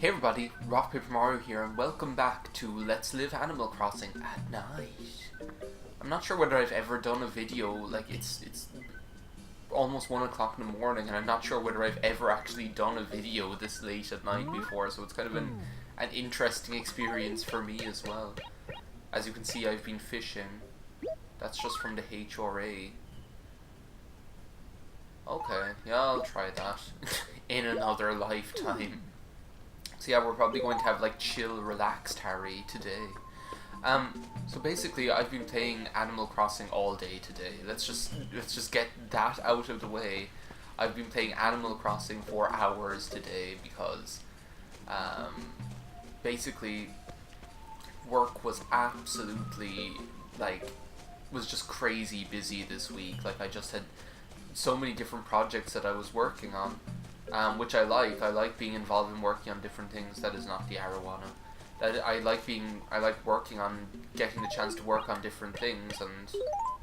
Hey everybody, RockPaperMario here, and welcome back to Let's Live Animal Crossing at night. I'm not sure whether I've ever done a video, like it's almost 1 o'clock in the morning, and I'm not sure whether I've ever actually done a video this late at night before, so it's kind of an interesting experience for me as well. As you can see, I've been fishing. That's just from the HRA. Okay, yeah, I'll try that in another lifetime. So yeah, we're probably going to have like chill, relaxed Harry today. So basically, I've been playing Animal Crossing all day today. Let's just get that out of the way. I've been playing Animal Crossing for hours today because, basically, work was absolutely was just crazy busy this week. Like I just had so many different projects that I was working on. Which I like. I like being involved in working on different things. That is not the arowana. I like working on getting the chance to work on different things, and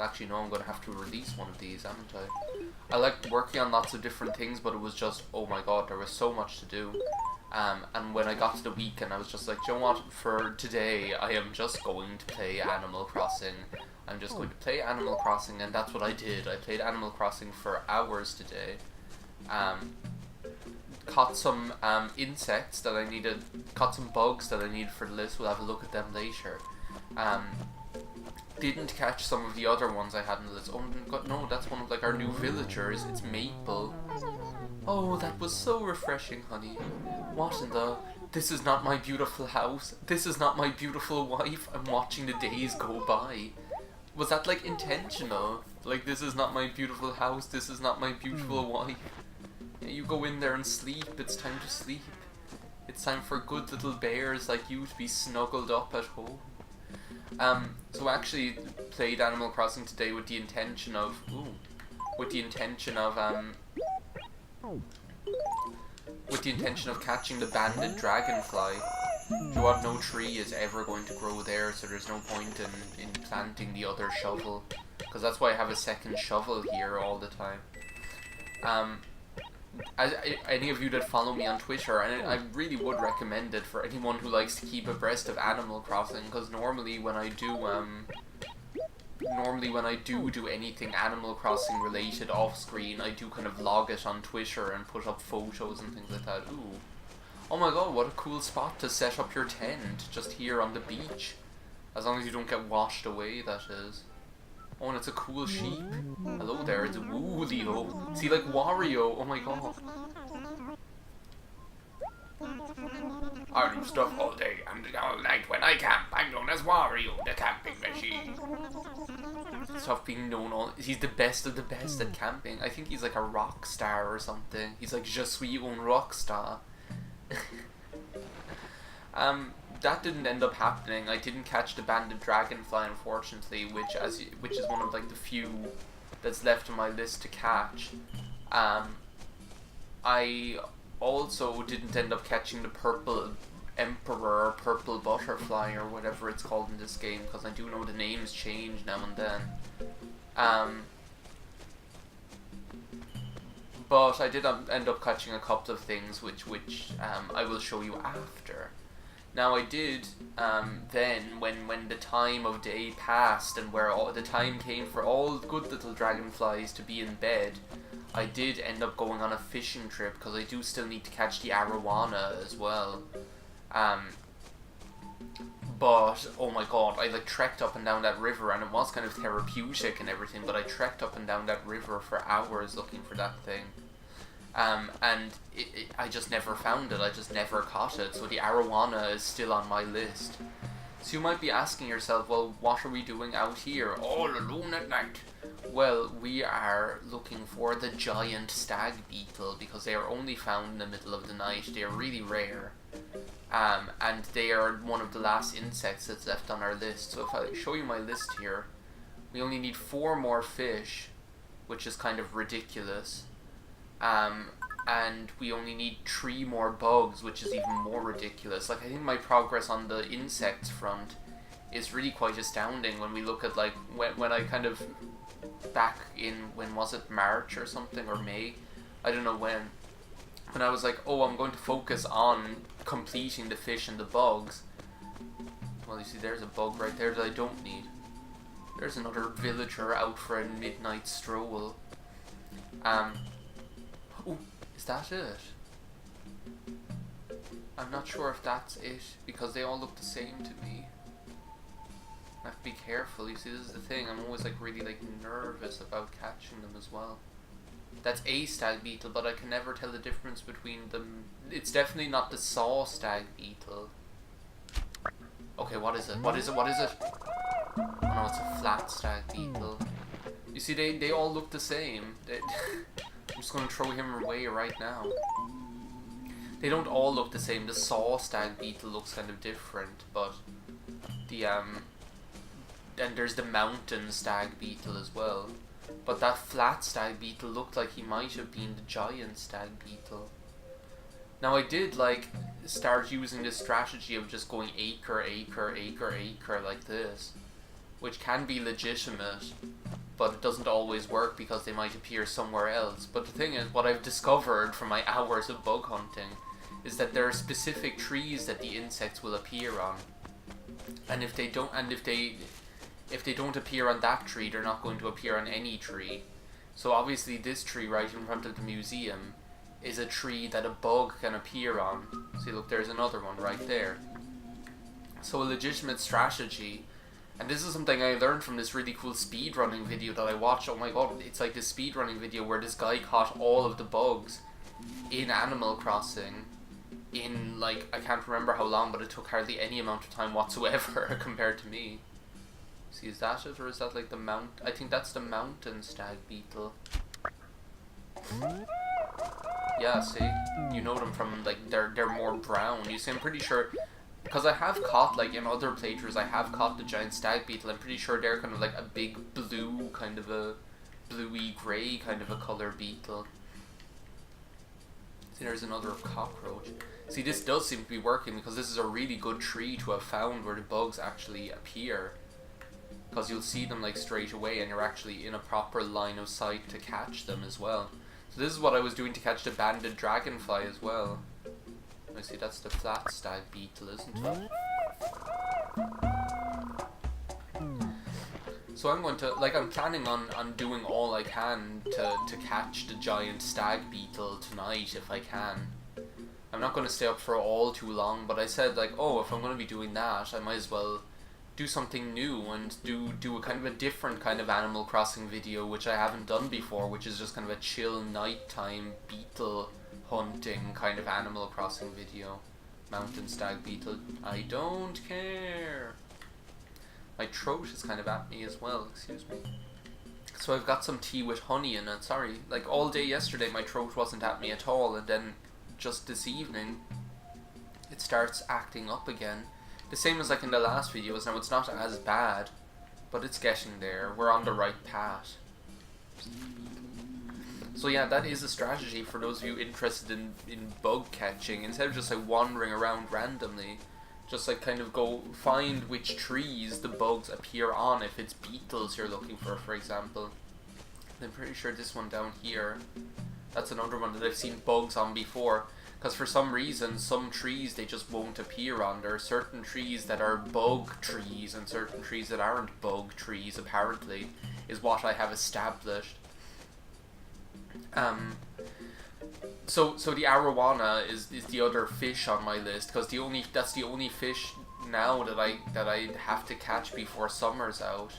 actually no, I'm going to have to release one of these, haven't I? I liked working on lots of different things, but it was just, oh my god, there was so much to do. And when I got to the weekend, I was just like, do you know what, for today, I am just going to play Animal Crossing. I'm just going to play Animal Crossing, and that's what I did. I played Animal Crossing for hours today. Caught some insects that I needed, caught some bugs that I needed for the list. We'll have a look at them later. Didn't catch some of the other ones I had on the list. Oh god, no, that's one of like our new villagers. It's Maple. Oh, that was so refreshing, honey. What in the... This is not my beautiful house. This is not my beautiful wife. I'm watching the days go by. Was that like intentional? Like, this is not my beautiful house. This is not my beautiful wife. You go in there and sleep. It's time to sleep. It's time for good little bears like you to be snuggled up at home. So I actually played Animal Crossing today with the intention of catching the banded dragonfly. You know what? No tree is ever going to grow there, so there's no point in planting the other shovel, because that's why I have a second shovel here all the time. Any of you that follow me on Twitter, and I really would recommend it for anyone who likes to keep abreast of Animal Crossing, because normally when I do anything Animal Crossing related off screen, I do kind of log it on Twitter and put up photos and things like that. Ooh. Oh my god, what a cool spot to set up your tent, just here on the beach. As long as you don't get washed away, that is. Oh, and it's a cool sheep. Hello there, it's a Woolio. See, like Wario, oh my god. I do stuff all day and all night when I camp. I'm known as Wario, the camping machine. Stop being known all... He's the best of the best at camping. I think he's like a rock star or something. He's like, je suis un rock star. That didn't end up happening. I didn't catch the banded dragonfly, unfortunately, which is one of like the few that's left on my list to catch. I also didn't end up catching the purple emperor or purple butterfly or whatever it's called in this game, because I do know the names change now and then. But I did end up catching a couple of things which I will show you after. Now I did, then, when the time of day passed and where the time came for all good little dragonflies to be in bed, I did end up going on a fishing trip, because I do still need to catch the arowana as well. But, oh my god, I like trekked up and down that river, and it was kind of therapeutic and everything, but I trekked up and down that river for hours looking for that thing. And I just never found it, I just never caught it, so the arowana is still on my list. So you might be asking yourself, well, what are we doing out here, all alone at night? Well, we are looking for the giant stag beetle, because they are only found in the middle of the night. They are really rare, and they are one of the last insects that's left on our list. So if I show you my list here, we only need 4 more fish, which is kind of ridiculous. And we only need 3 more bugs, which is even more ridiculous. Like, I think my progress on the insects front is really quite astounding when we look at, like, when I kind of, back in, when was it, March or something, or May? I don't know when I was like, oh, I'm going to focus on completing the fish and the bugs. Well, you see, there's a bug right there that I don't need. There's another villager out for a midnight stroll. Oh, is that it? I'm not sure if that's it, because they all look the same to me. I have to be careful. You see, this is the thing. I'm always like really like nervous about catching them as well. That's a stag beetle, but I can never tell the difference between them. It's definitely not the saw stag beetle. Okay, what is it? What is it? What is it? Oh no, it's a flat stag beetle. You see, they all look the same. I'm just gonna throw him away right now. They don't all look the same. The saw stag beetle looks kind of different, but the and there's the mountain stag beetle as well. But that flat stag beetle looked like he might have been the giant stag beetle. Now I did like start using this strategy of just going acre, acre, acre, acre like this, which can be legitimate, but it doesn't always work because they might appear somewhere else. But the thing is, what I've discovered from my hours of bug hunting is that there are specific trees that the insects will appear on, and if they don't appear on that tree, they're not going to appear on any tree. So obviously this tree right in front of the museum is a tree that a bug can appear on. See, look, there's another one right there. So a legitimate strategy, and this is something I learned from this really cool speedrunning video that I watched. Oh my god, it's like this speedrunning video where this guy caught all of the bugs in Animal Crossing in, like, I can't remember how long, but it took hardly any amount of time whatsoever compared to me. See, is that it, or is that like the I think that's the mountain stag beetle. Yeah, see, you know them from, like, they're more brown. You see, I'm pretty sure, because I have caught, like, in other playthroughs, I have caught the giant stag beetle. I'm pretty sure they're kind of like a big blue, kind of a bluey grey kind of a colour beetle. See, there's another cockroach. See, this does seem to be working, because this is a really good tree to have found where the bugs actually appear. Because you'll see them like straight away, and you're actually in a proper line of sight to catch them as well. So this is what I was doing to catch the banded dragonfly as well. I see, that's the flat stag beetle, isn't it? So I'm going to, like, I'm planning on doing all I can to catch the giant stag beetle tonight if I can. I'm not going to stay up for all too long, but I said, like, oh, if I'm going to be doing that, I might as well do something new and do a kind of a different kind of Animal Crossing video, which I haven't done before, which is just kind of a chill nighttime beetle hunting kind of Animal Crossing video. Mountain stag beetle, I don't care. My throat is kind of at me as well, excuse me. So I've got some tea with honey in it. Sorry, like all day yesterday my throat wasn't at me at all, and then just this evening it starts acting up again. The same as like in the last videos. Now it's not as bad, but it's getting there. We're on the right path. So yeah, that is a strategy for those of you interested in bug catching. Instead of just like wandering around randomly, just like kind of go find which trees the bugs appear on if it's beetles you're looking for example. I'm pretty sure this one down here, that's another one that I've seen bugs on before. Because for some reason, some trees they just won't appear on. There are certain trees that are bug trees and certain trees that aren't bug trees, apparently, is what I have established. So the arowana is the other fish on my list, because that's the only fish now that I have to catch before summer's out.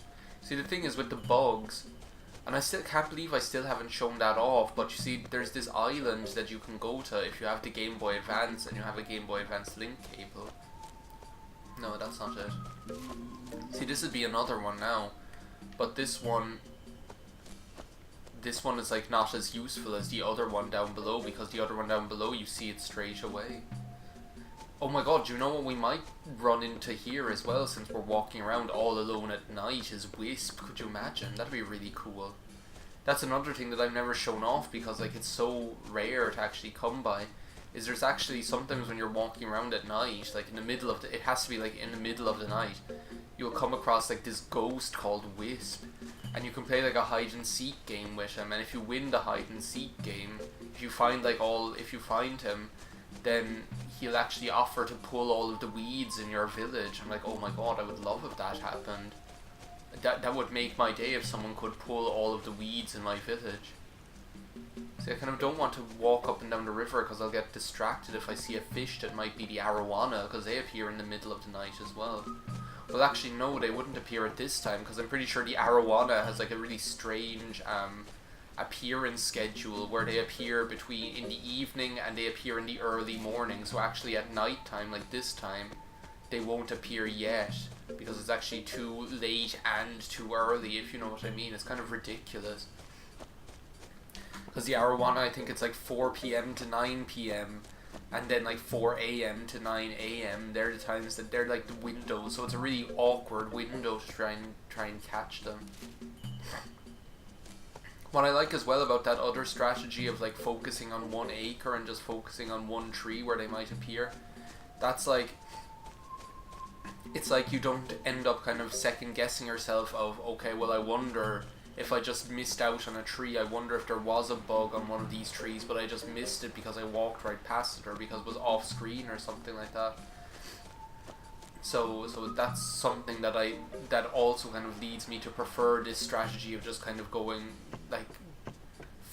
See, the thing is with the bugs, and I still can't believe I still haven't shown that off, but you see, there's this island that you can go to if you have the Game Boy Advance and you have a Game Boy Advance link cable. No, that's not it. See, this would be another one now, but this one is like not as useful as the other one down below, because the other one down below you see it straight away. Oh my god, do you know what we might run into here as well, since we're walking around all alone at night, is Wisp. Could you imagine? That'd be really cool. That's another thing that I've never shown off, because like it's so rare to actually come by, is there's actually sometimes when you're walking around at night, like in the middle of it has to be like in the middle of the night, you'll come across like this ghost called Wisp, and you can play like a hide and seek game with him, and if you win the hide and seek game, if you find him, then he'll actually offer to pull all of the weeds in your village. I'm like, oh my god, I would love if that happened. That would make my day if someone could pull all of the weeds in my village. See, I kind of don't want to walk up and down the river because I'll get distracted if I see a fish that might be the arowana, because they appear in the middle of the night as well. Well, actually, no, they wouldn't appear at this time, because I'm pretty sure the arowana has like a really strange appearance schedule where they appear in the evening and they appear in the early morning. So actually at night time, like this time, they won't appear yet because it's actually too late and too early, if you know what I mean. It's kind of ridiculous. Because the arowana, I think it's like 4 p.m. to 9 p.m. and then like 4 a.m. to 9 a.m. They're the times that they're like the windows, so it's a really awkward window to try and catch them. What I like as well about that other strategy of like focusing on one acre and just focusing on one tree where they might appear, that's like, it's like you don't end up kind of second guessing yourself of, okay, well I wonder if I just missed out on a tree, I wonder if there was a bug on one of these trees, but I just missed it because I walked right past it or because it was off screen or something like that. So that's something that also kind of leads me to prefer this strategy of just kind of going, like,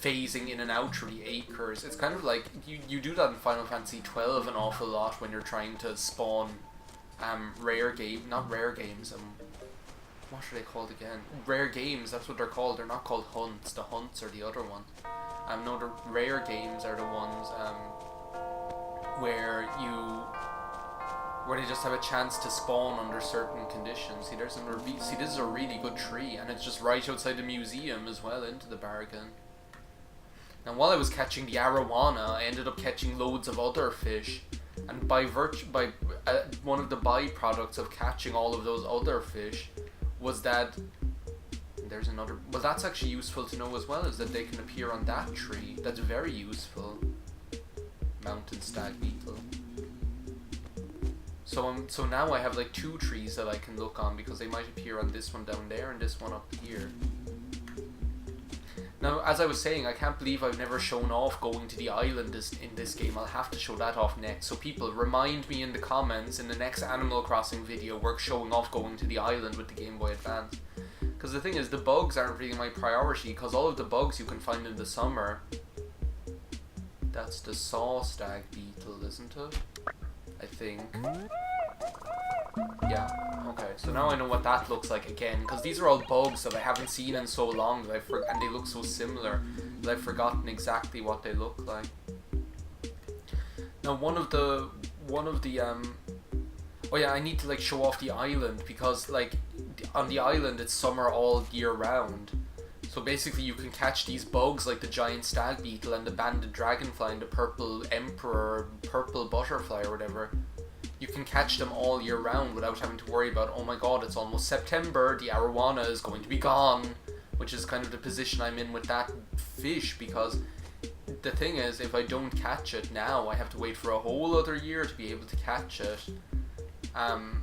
phasing in and out through the acres. It's kind of like, you do that in Final Fantasy XII an awful lot when you're trying to spawn not rare games, what are they called again? Rare games, that's what they're called. They're not called hunts. The hunts are the other one. No, the rare games are the ones where they just have a chance to spawn under certain conditions. See, this is a really good tree, and it's just right outside the museum as well, into the bargain. And while I was catching the arowana, I ended up catching loads of other fish. And by one of the byproducts of catching all of those other fish was that there's another. Well, that's actually useful to know as well, is that they can appear on that tree. That's very useful. Mountain stag beetle. So now I have like 2 trees that I can look on because they might appear on this one down there and this one up here. Now, as I was saying, I can't believe I've never shown off going to the island in this game. I'll have to show that off next. So people, remind me in the comments in the next Animal Crossing video we're showing off going to the island with the Game Boy Advance. Because the thing is, the bugs aren't really my priority, because all of the bugs you can find in the summer. That's the saw stag beetle, isn't it? I think. Yeah, okay, so now I know what that looks like again, because these are all bugs that I haven't seen in so long that and they look so similar that I've forgotten exactly what they look like. Now one of the oh yeah, I need to like show off the island, because like on the island it's summer all year round. So basically you can catch these bugs like the giant stag beetle and the banded dragonfly and the purple emperor, purple butterfly or whatever. You can catch them all year round without having to worry about, oh my god, it's almost September, the arowana is going to be gone, which is kind of the position I'm in with that fish, because the thing is, if I don't catch it now, I have to wait for a whole other year to be able to catch it. And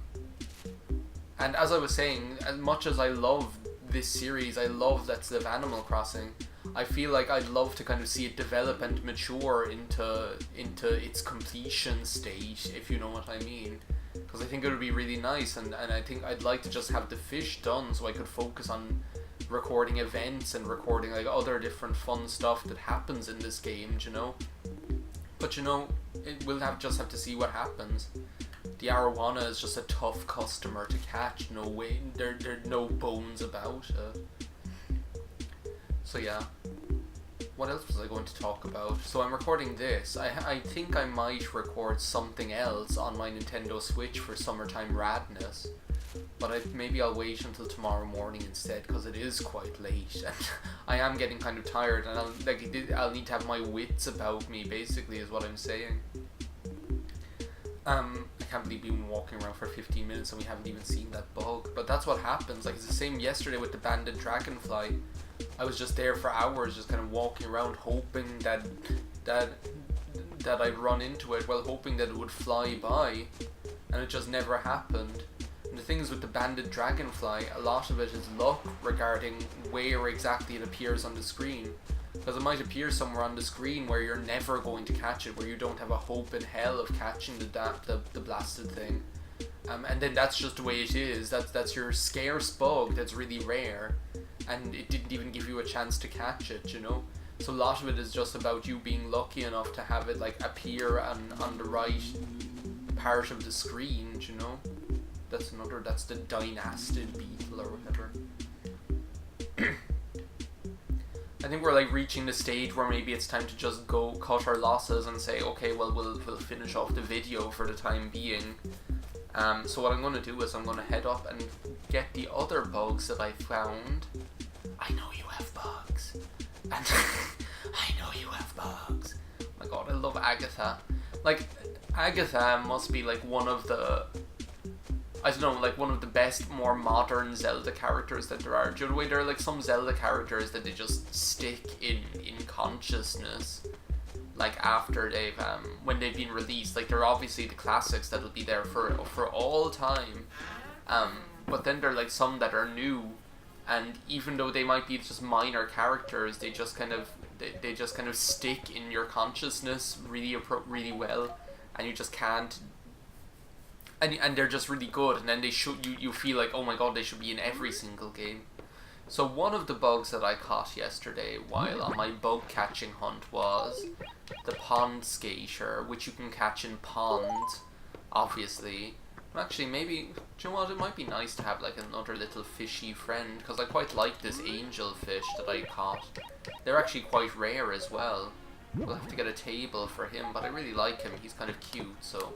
as I was saying, as much as I love this series, I love Let's Live Animal Crossing, I feel like I'd love to kind of see it develop and mature into its completion state, if you know what I mean. Because I think it would be really nice, and I think I'd like to just have the fish done so I could focus on recording events and recording like other different fun stuff that happens in this game, you know. But you know, we'll just have to see what happens. The arowana is just a tough customer to catch, no way, there are no bones about it. So yeah, what else was I going to talk about? So I'm recording this. I think I might record something else on my Nintendo Switch for Summertime Radness, but maybe I'll wait until tomorrow morning instead, because it is quite late and I am getting kind of tired, and I'll need to have my wits about me, basically, is what I'm saying. I can't believe we've been walking around for 15 minutes and we haven't even seen that bug, but that's what happens. Like, it's the same yesterday with the banded dragonfly. I was just there for hours, just kind of walking around, hoping that I'd run into it, well, hoping that it would fly by, and it just never happened. And the thing is with the banded dragonfly, a lot of it is luck regarding where exactly it appears on the screen. Because it might appear somewhere on the screen where you're never going to catch it, where you don't have a hope in hell of catching the blasted thing. And then that's just the way it is. That's your scarce bug that's really rare, and it didn't even give you a chance to catch it, you know? So a lot of it is just about you being lucky enough to have it like appear on the right part of the screen, you know? That's the dynastid beetle or whatever. I think we're like reaching the stage where maybe it's time to just go cut our losses and say, okay, well we'll finish off the video for the time being. So what I'm going to do is I'm going to head up and get the other bugs that I found. I know you have bugs. And I know you have bugs. Oh my god, I love Agatha. Like, Agatha must be like one of the, I don't know, like one of the best, more modern Zelda characters that there are. Do you know the way there are like some Zelda characters that they just stick in consciousness, like after they've when they've been released? Like, they're obviously the classics that'll be there for all time, but then there are like some that are new, and even though they might be just minor characters, they just kind of they just kind of stick in your consciousness really well, and you just can't. And they're just really good, and then you feel like, oh my god, they should be in every single game. So one of the bugs that I caught yesterday while on my bug catching hunt was the pond skater, which you can catch in ponds, obviously. Actually, maybe, do you know what, it might be nice to have like another little fishy friend, because I quite like this angel fish that I caught. They're actually quite rare as well. We'll have to get a table for him, but I really like him, he's kind of cute, so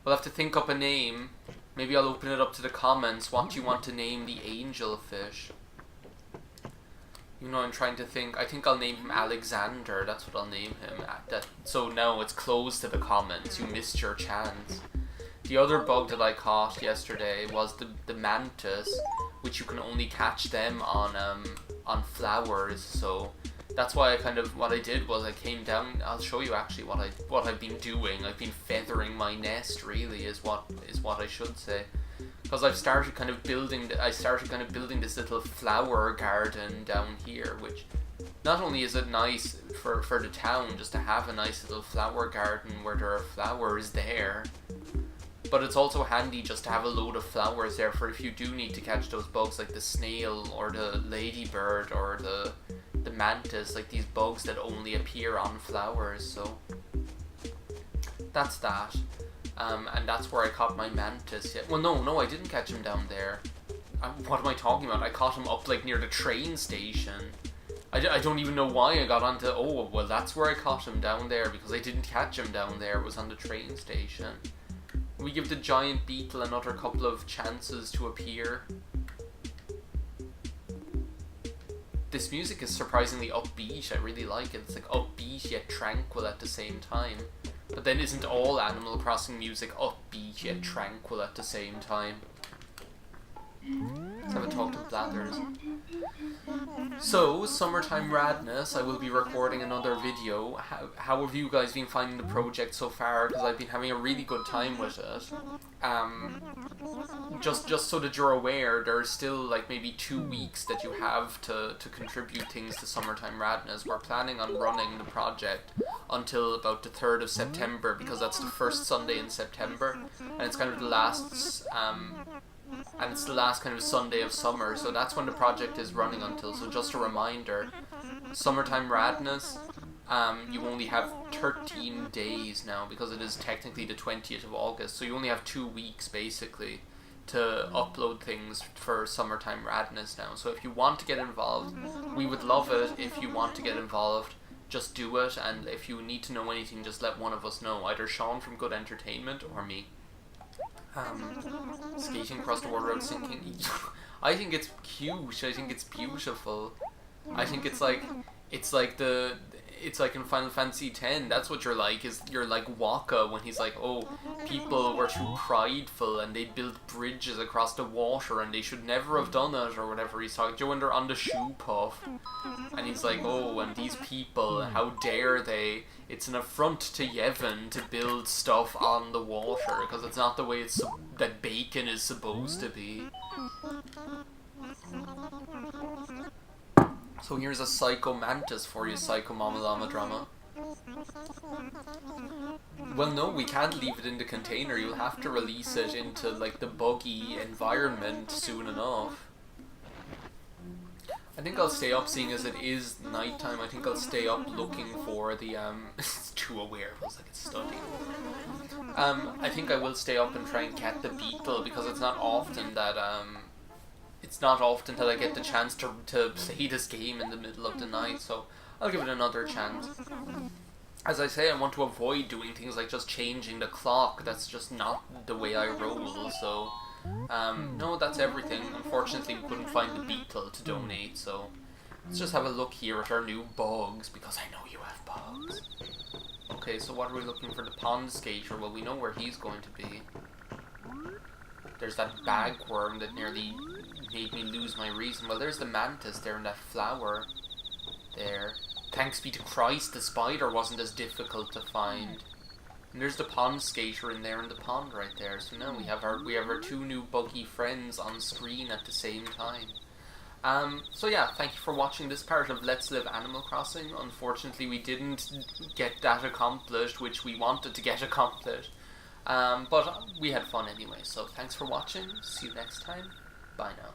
we'll have to think up a name. Maybe I'll open it up to the comments. What do you want to name the angel fish? You know, I'm trying to think. I think I'll name him Alexander. That's what I'll name him. So now it's closed to the comments. You missed your chance. The other bug that I caught yesterday was the mantis, which you can only catch them on flowers. So that's why what I did was I came down. I'll show you actually what I've been doing. I've been feathering my nest, really, is what I should say, because I've started kind of building this little flower garden down here, which not only is it nice for the town just to have a nice little flower garden where there are flowers there, but it's also handy just to have a load of flowers there for if you do need to catch those bugs like the snail or the ladybird or the mantis, like these bugs that only appear on flowers. So that's that. And that's where I caught my mantis. Well, no, I didn't catch him down there. What am I talking about? I caught him up like near the train station. I don't even know why I got onto. Oh, well, that's where I caught him, down there, because I didn't catch him down there. It was on the train station. We give the giant beetle another couple of chances to appear. This music is surprisingly upbeat. I really like it. It's like upbeat yet tranquil at the same time. But then isn't all Animal Crossing music upbeat yet tranquil at the same time? Let's have a talk to Blathers. So, Summertime Radness, I will be recording another video. How have you guys been finding the project so far? Because I've been having a really good time with it. Just so that you're aware, there's still like maybe 2 weeks that you have to contribute things to Summertime Radness. We're planning on running the project until about the 3rd of September, because that's the first Sunday in September, and it's kind of the last kind of Sunday of summer, so that's when the project is running until. So just a reminder, Summertime Radness, you only have 13 days now, because it is technically the 20th of August, so you only have 2 weeks basically to upload things for Summertime Radness now. So if you want to get involved, we would love it. If you want to get involved, just do it, and if you need to know anything, just let one of us know, either Sean from Good Entertainment or me. Skating across the water without sinking. I think it's cute. I think it's beautiful. I think it's like in Final Fantasy X. That's what you're like. You're like Waka when he's like, oh, people were too prideful and they built bridges across the water and they should never have done it, or whatever he's talking. When they're on the shoe puff, and he's like, oh, and these people, how dare they? It's an affront to Yevon to build stuff on the water, because it's not the way that bacon is supposed to be. So here's a Psycho Mantis for you, Psycho Mama Llama Drama. Well, no, we can't leave it in the container. You'll have to release it into, like, the buggy environment soon enough. I think I'll stay up, seeing as it is nighttime. I think I'll stay up looking for the, it's too aware, it feels like it's studying. I think I will stay up and try and catch the beetle, because it's not often that, I get the chance to play this game in the middle of the night, so I'll give it another chance. As I say, I want to avoid doing things like just changing the clock. That's just not the way I roll, so... no, that's everything. Unfortunately, we couldn't find the beetle to donate, so... Let's just have a look here at our new bugs, because I know you have bugs. Okay, so what are we looking for? The pond skater. Well, we know where he's going to be. There's that bagworm that nearly made me lose my reason. Well, there's the mantis there in that flower there. Thanks be to Christ, the spider wasn't as difficult to find. And there's the pond skater in there in the pond right there. So now we have our two new buggy friends on screen at the same time. So yeah, thank you for watching this part of Let's Live Animal Crossing. Unfortunately, we didn't get that accomplished, which we wanted to get accomplished. But we had fun anyway, so thanks for watching. See you next time. Bye now.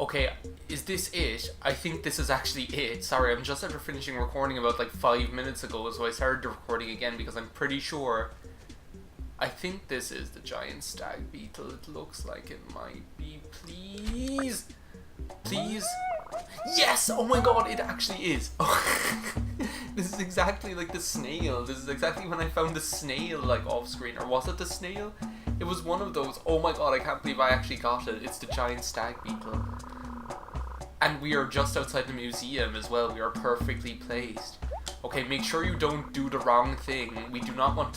Okay, is this it? I think this is actually it. Sorry, I'm just after finishing recording about like 5 minutes ago, so I started the recording again because I'm pretty sure... I think this is the giant stag beetle. It looks like it might be. Please? Please? Yes! Oh my god, it actually is! This is exactly like the snail. This is exactly when I found the snail like off screen. Or was it the snail? It was one of those. Oh my god, I can't believe I actually got it. It's the giant stag beetle. And we are just outside the museum as well. We are perfectly placed. Okay, make sure you don't do the wrong thing. We do not want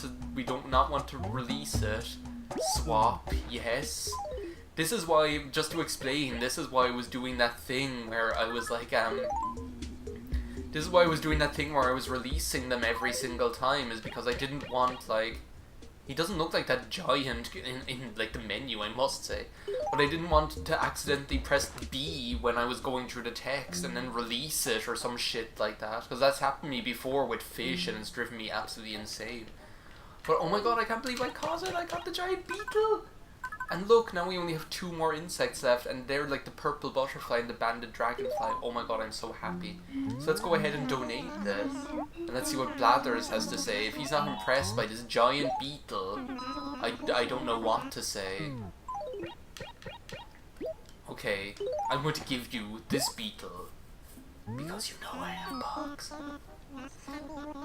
to release it. Swap, yes. This is why, just to explain, this is why I was doing that thing where I was like, this is why I was doing that thing where I was releasing them every single time, is because I didn't want, like, he doesn't look like that giant in like, the menu, I must say. But I didn't want to accidentally press B when I was going through the text and then release it or some shit like that. Because that's happened to me before with fish and it's driven me absolutely insane. But oh my god, I can't believe I caught it! I got the giant beetle! And look, now we only have 2 more insects left, and they're like the purple butterfly and the banded dragonfly. Oh my god, I'm so happy. So let's go ahead and donate this. And let's see what Blathers has to say. If he's not impressed by this giant beetle, I don't know what to say. Okay, I'm going to give you this beetle. Because you know I have bugs.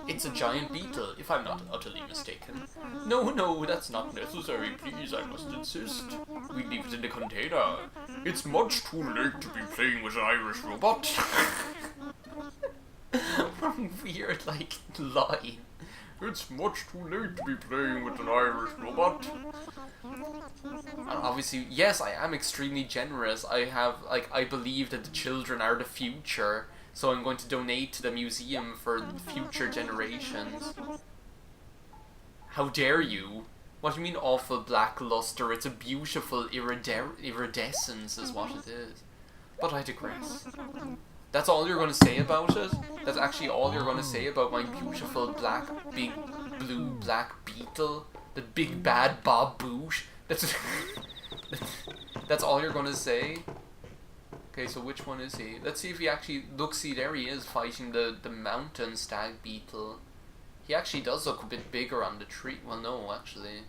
It's a giant beetle, if I'm not utterly mistaken. No, that's not necessary, please, I must insist. We leave it in the container. It's much too late to be playing with an Irish robot. From weird, like, line. It's much too late to be playing with an Irish robot. And obviously, yes, I am extremely generous. I believe that the children are the future. So I'm going to donate to the museum for future generations. How dare you? What do you mean awful black luster? It's a beautiful iridescence is what it is. But I digress. That's all you're going to say about it? That's actually all you're going to say about my beautiful black, big, blue, black beetle? The big bad Bob Boot? That's all you're going to say? Okay, so which one is he? Let's see if he actually... Look, see, there he is fighting the mountain stag beetle. He actually does look a bit bigger on the tree. Well, no, actually.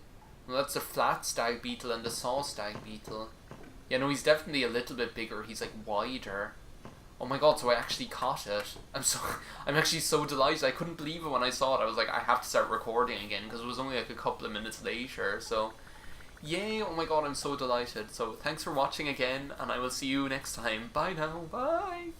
Well, that's the flat stag beetle and the saw stag beetle. Yeah, no, he's definitely a little bit bigger. He's, like, wider. Oh my god, so I actually caught it. I'm actually so delighted. I couldn't believe it when I saw it. I was like, I have to start recording again, because it was only, like, a couple of minutes later, so... Yay, oh my god, I'm so delighted. So thanks for watching again, and I will see you next time. Bye now, bye!